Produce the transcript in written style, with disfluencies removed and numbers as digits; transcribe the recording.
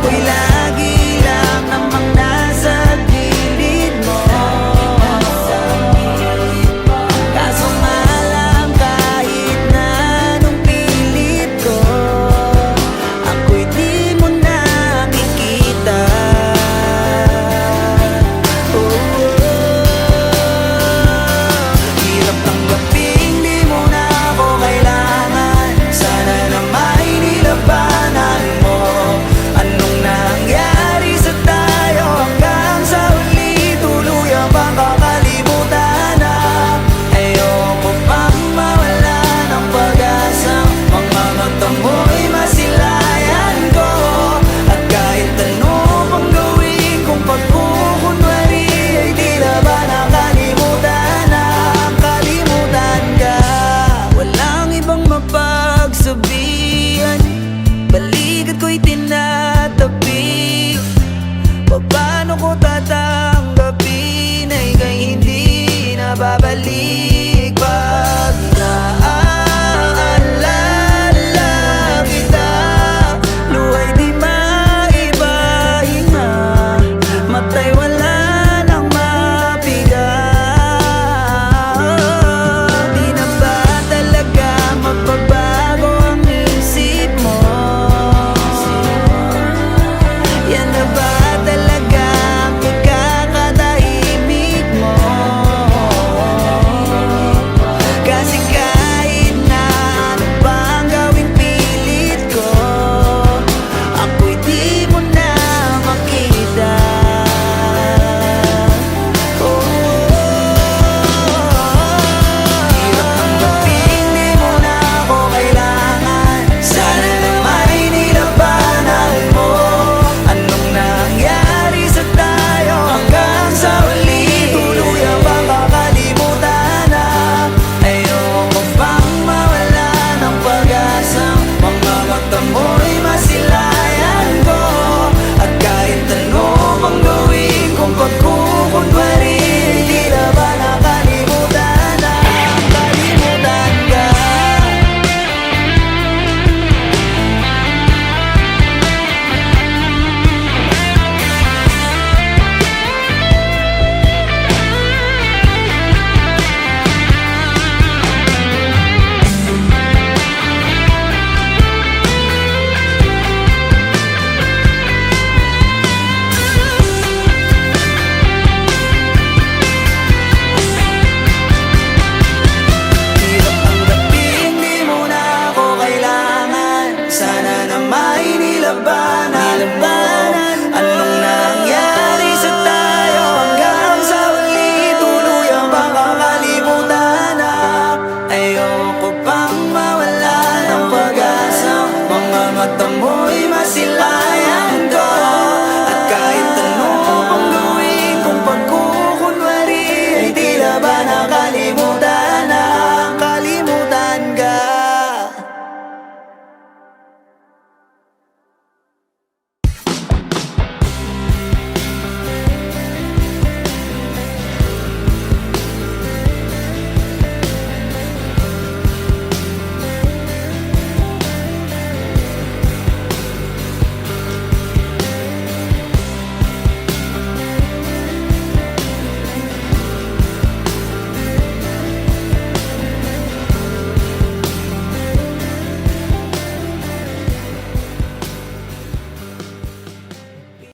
Ako'y lagi lang namang nasa gilid mo. Kaso nga lang kahit na anong pilit ko, ako'y di mo nakikita. Hirap tanggapin, di mo na ako kailangan. Sana na may nilabanan mo. Anong nangyari sa tayo hanggang sa huli? Tuluyan bang kakalimutan na? Ayoko pang mawala ng pag-asa. Mga mata mo'y masilayan ko. At kahit ano pang gawin kong pagkukunwari, ay di na ba nakalimutan na kalimutan ka? Walang ibang mapagsabihan, balikat ko'y tinatabi. Paano ko tatanggapin ay kay hindi na babalik?